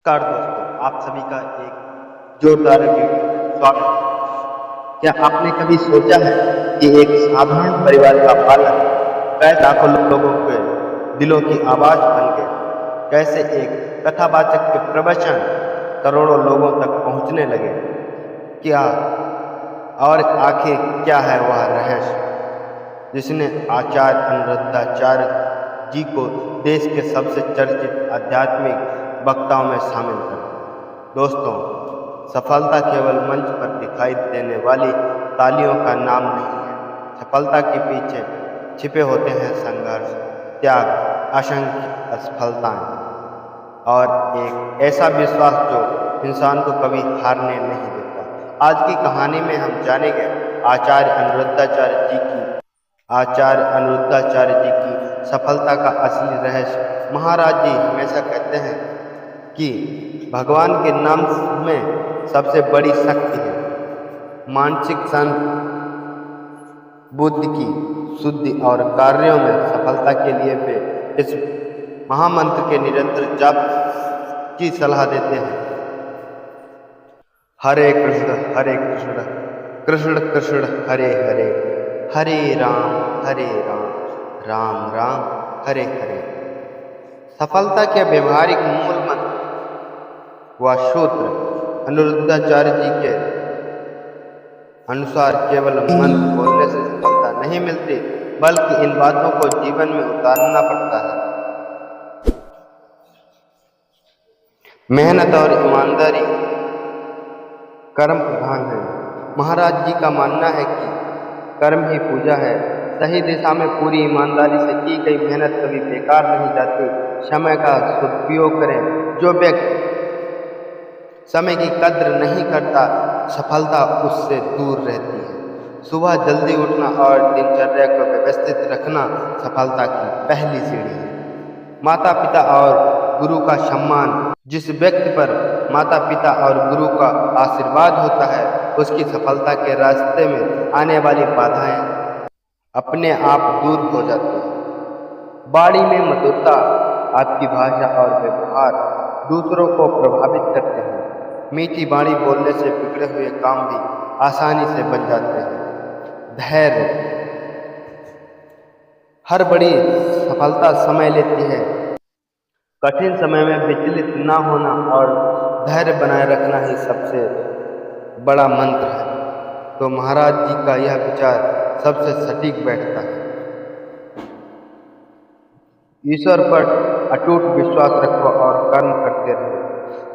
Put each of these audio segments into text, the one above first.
नमस्कार दोस्तों, आप सभी का एक जोरदार वीडियो स्वागत है। क्या आपने कभी सोचा है कि एक साधारण परिवार का पालन कैसे लाखों लोगों के दिलों की आवाज बन गया? कैसे एक कथावाचक के प्रवचन करोड़ों लोगों तक पहुंचने लगे? क्या और आखिर क्या है वह रहस्य जिसने आचार्य अनिरुद्धाचार्य जी को देश के सबसे चर्चित आध्यात्मिक वक्ताओं में शामिल कर दिया? दोस्तों, सफलता केवल मंच पर दिखाई देने वाली तालियों का नाम नहीं है। सफलता के पीछे छिपे होते हैं संघर्ष, त्याग, असंख्य असफलताएं और एक ऐसा विश्वास जो इंसान को कभी हारने नहीं देता। आज की कहानी में हम जानेंगे आचार्य अनिरुद्धाचार्य जी की सफलता का असली रहस्य। महाराज जी हमेशा कहते हैं कि भगवान के नाम में सबसे बड़ी शक्ति है मानसिक शांति, बुद्धि की शुद्धि और कार्यों में सफलता के लिए वे इस महामंत्र के निरंतर जाप की सलाह देते हैं। हरे कृष्ण कृष्ण कृष्ण हरे हरे, हरे राम राम राम हरे हरे। सफलता के व्यवहारिक मूल मंत्र व सूत्र अनिरुद्धाचार्य जी के अनुसार केवल मंत्र बोलने से सफलता नहीं मिलती, बल्कि इन बातों को जीवन में उतारना पड़ता है। मेहनत और ईमानदारी कर्म प्रधान है। महाराज जी का मानना है कि कर्म ही पूजा है। सही दिशा में पूरी ईमानदारी से की गई मेहनत कभी बेकार नहीं जाती। समय का सदुपयोग करें। जो व्यक्ति समय की कद्र नहीं करता, सफलता उससे दूर रहती है। सुबह जल्दी उठना और दिनचर्या को व्यवस्थित रखना सफलता की पहली सीढ़ी है। माता पिता और गुरु का सम्मान। जिस व्यक्ति पर माता पिता और गुरु का आशीर्वाद होता है, उसकी सफलता के रास्ते में आने वाली बाधाएं अपने आप दूर हो जाती हैं। वाणी में मधुरता, आपकी भाषा और व्यवहार दूसरों को प्रभावित करते हैं। मीठी वाणी बोलने से बिगड़े हुए काम भी आसानी से बन जाते हैं। धैर्य। हर बड़ी सफलता समय लेती है। कठिन समय में विचलित न होना और धैर्य बनाए रखना ही सबसे बड़ा मंत्र है। तो महाराज जी का यह विचार सबसे सटीक बैठता है। ईश्वर पर अटूट विश्वास रखो और कर्म करते रहो।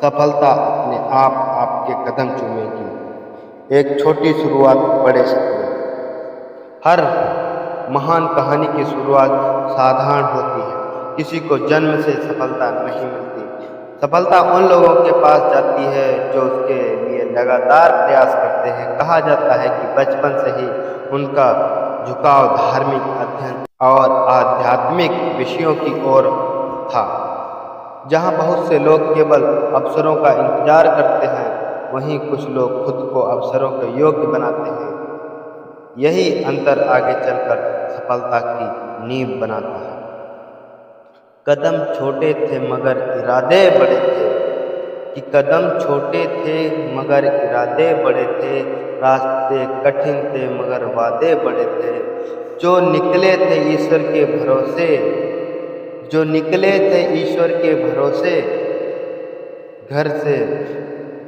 सफलता अपने आप आपके कदम चूमेगी। एक छोटी शुरुआत, बड़े सपने। हर महान कहानी की शुरुआत साधारण होती है। किसी को जन्म से सफलता नहीं मिलती। सफलता उन लोगों के पास जाती है जो उसके लिए लगातार प्रयास करते हैं। कहा जाता है कि बचपन से ही उनका झुकाव धार्मिक अध्ययन और आध्यात्मिक विषयों की ओर था। जहाँ बहुत से लोग केवल अवसरों का इंतजार करते हैं, वहीं कुछ लोग खुद को अवसरों के योग्य बनाते हैं। यही अंतर आगे चलकर सफलता की नींव बनाता है। कदम छोटे थे मगर इरादे बड़े थे, कि कदम छोटे थे मगर इरादे बड़े थे। रास्ते कठिन थे मगर वादे बड़े थे। जो निकले थे ईश्वर के भरोसे, जो निकले थे ईश्वर के भरोसे, घर से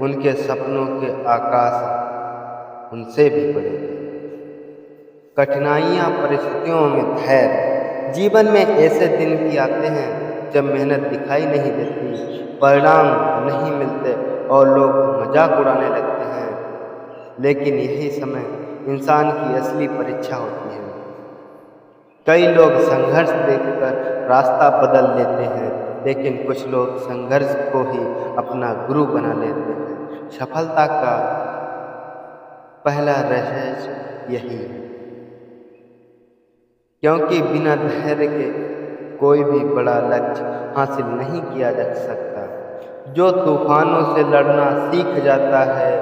उनके सपनों के आकाश उनसे भी बड़े थे। कठिनाइयाँ, परिस्थितियों में धैर्य। जीवन में ऐसे दिन भी आते हैं जब मेहनत दिखाई नहीं देती, परिणाम नहीं मिलते और लोग मजाक उड़ाने लगते हैं। लेकिन यही समय इंसान की असली परीक्षा होती है। कई लोग संघर्ष देखकर रास्ता बदल लेते हैं, लेकिन कुछ लोग संघर्ष को ही अपना गुरु बना लेते हैं। सफलता का पहला रहस्य यही है, क्योंकि बिना धैर्य के कोई भी बड़ा लक्ष्य हासिल नहीं किया जा सकता। जो तूफानों से लड़ना सीख जाता है,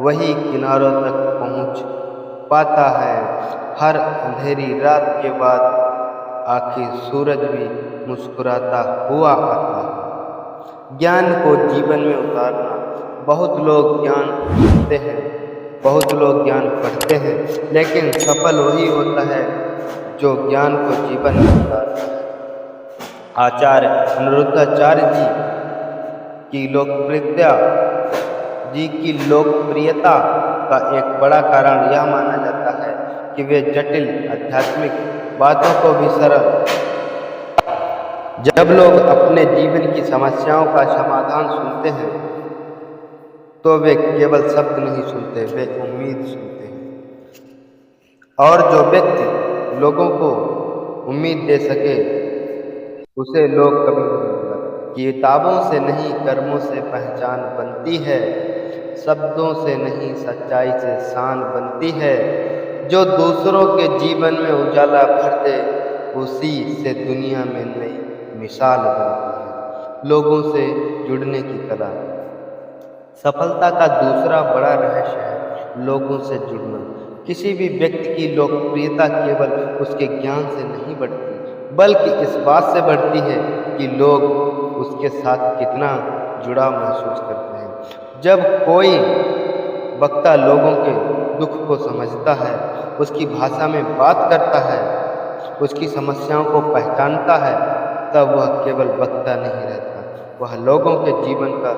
वही किनारों तक पहुंच पाता है। हर अंधेरी रात के बाद आखिर सूरज भी मुस्कुराता हुआ आता है। ज्ञान को जीवन में उतारना। बहुत लोग ज्ञान सुनते हैं, बहुत लोग ज्ञान पढ़ते हैं, लेकिन सफल वही होता है जो ज्ञान को जीवन में उतारता है। आचार्य अनिरुद्धाचार्य जी की लोकप्रियता का एक बड़ा कारण यह माना जाता है कि वे जटिल आध्यात्मिक बातों को भी सरल। जब लोग अपने जीवन की समस्याओं का समाधान सुनते हैं तो वे केवल शब्द नहीं सुनते, वे उम्मीद सुनते हैं। और जो व्यक्ति लोगों को उम्मीद दे सके उसे लोग कभी नहीं भूलते। किताबों से नहीं कर्मों से पहचान बनती है, शब्दों से नहीं सच्चाई से शान बनती है। जो दूसरों के जीवन में उजाला भर दे उसी से दुनिया में नई मिसाल बनती है। लोगों से जुड़ने की कला। सफलता का दूसरा बड़ा रहस्य है लोगों से जुड़ना। किसी भी व्यक्ति की लोकप्रियता केवल उसके ज्ञान से नहीं बढ़ती, बल्कि इस बात से बढ़ती है कि लोग उसके साथ कितना जुड़ाव महसूस करते हैं। जब कोई वक्ता लोगों के दुख को समझता है, उसकी भाषा में बात करता है, उसकी समस्याओं को पहचानता है, तब वह केवल वक्ता नहीं रहता, वह लोगों के जीवन का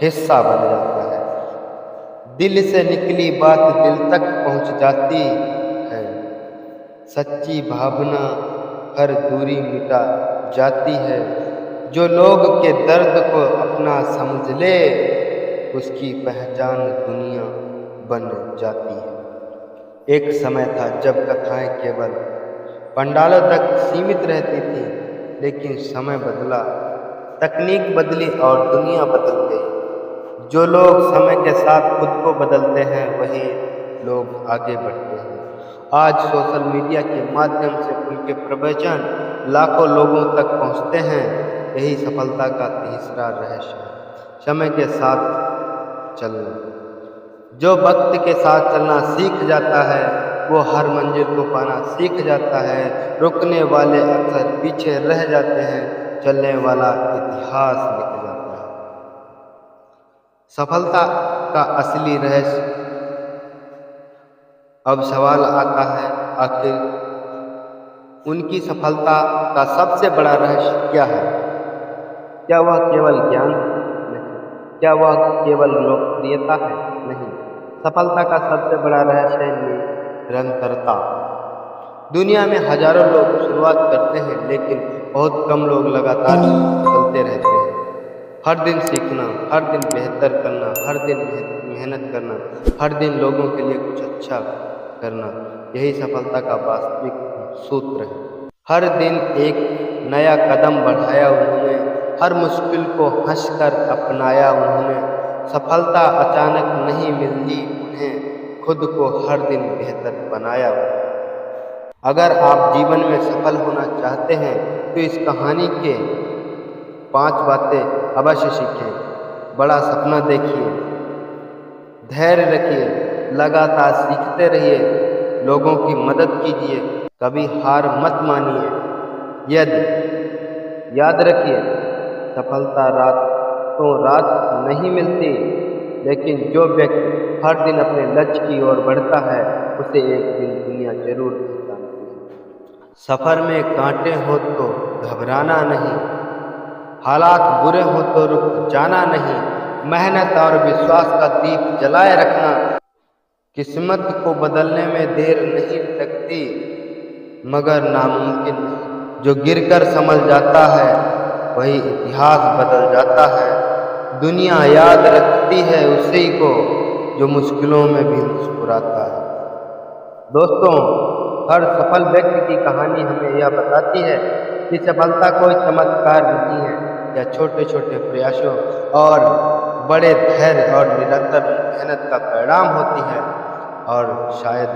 हिस्सा बन जाता है। दिल से निकली बात दिल तक पहुंच जाती है। सच्ची भावना हर दूरी मिटा जाती है। जो लोग के दर्द को अपना समझ ले उसकी पहचान दुनिया बन जाती है। एक समय था जब कथाएं केवल पंडालों तक सीमित रहती थी, लेकिन समय बदला, तकनीक बदली और दुनिया बदल गई। जो लोग समय के साथ खुद को बदलते हैं वही लोग आगे बढ़ते हैं। आज सोशल मीडिया के माध्यम से उनके प्रवचन लाखों लोगों तक पहुंचते हैं। यही सफलता का तीसरा रहस्य है, समय के साथ चलना। जो वक्त के साथ चलना सीख जाता है वो हर मंजिल को पाना सीख जाता है। रुकने वाले अक्सर पीछे रह जाते हैं, चलने वाला इतिहास लिख जाता है। सफलता का असली रहस्य। अब सवाल आता है, आखिर उनकी सफलता का सबसे बड़ा रहस्य क्या है? क्या वह केवल ज्ञान? नहीं। क्या वह केवल लोकप्रियता है? नहीं। सफलता का सबसे बड़ा रहस्य है निरंतरता। दुनिया में हजारों लोग शुरुआत करते हैं, लेकिन बहुत कम लोग लगातार चलते रहते हैं। हर दिन सीखना, हर दिन बेहतर करना, हर दिन मेहनत करना, हर दिन लोगों के लिए कुछ अच्छा करना, यही सफलता का वास्तविक सूत्र है। हर दिन एक नया कदम बढ़ाया उन्होंने, हर मुश्किल को हंसकर अपनाया उन्होंने। सफलता अचानक नहीं मिलती उन्हें, खुद को हर दिन बेहतर बनाया। अगर आप जीवन में सफल होना चाहते हैं तो इस कहानी के 5 बातें अवश्य सीखें। बड़ा सपना देखिए, धैर्य रखिए, लगातार सीखते रहिए, लोगों की मदद कीजिए, कभी हार मत मानिए। याद रखिए, सफलता रातों रात नहीं मिलती, लेकिन जो व्यक्ति हर दिन अपने लक्ष्य की ओर बढ़ता है उसे एक दिन दुनिया जरूर पहचानती है। सफर में कांटे हो तो घबराना नहीं, हालात बुरे हो तो रुक जाना नहीं, मेहनत और विश्वास का दीप जलाए रखना। किस्मत को बदलने में देर नहीं लगती, मगर नामुमकिन नहीं। जो गिरकर संभल जाता है वही इतिहास बदल जाता है। दुनिया याद रखती है उसी को जो मुश्किलों में भी मुस्कुराता है। दोस्तों, हर सफल व्यक्ति की कहानी हमें यह बताती है कि सफलता कोई चमत्कार नहीं है, या छोटे छोटे प्रयासों और बड़े धैर्य और निरंतर मेहनत का परिणाम होती है। और शायद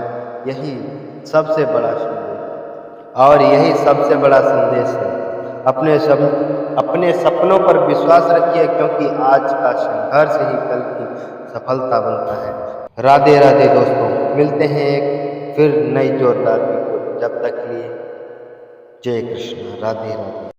यही सबसे बड़ा संदेश है। अपने सपनों पर विश्वास रखिए, क्योंकि आज का संघर्ष ही कल की सफलता बनता है। राधे राधे दोस्तों, मिलते हैं एक फिर नई जोरदार वीडियो। जब तक लिए जय कृष्ण, राधे राधे।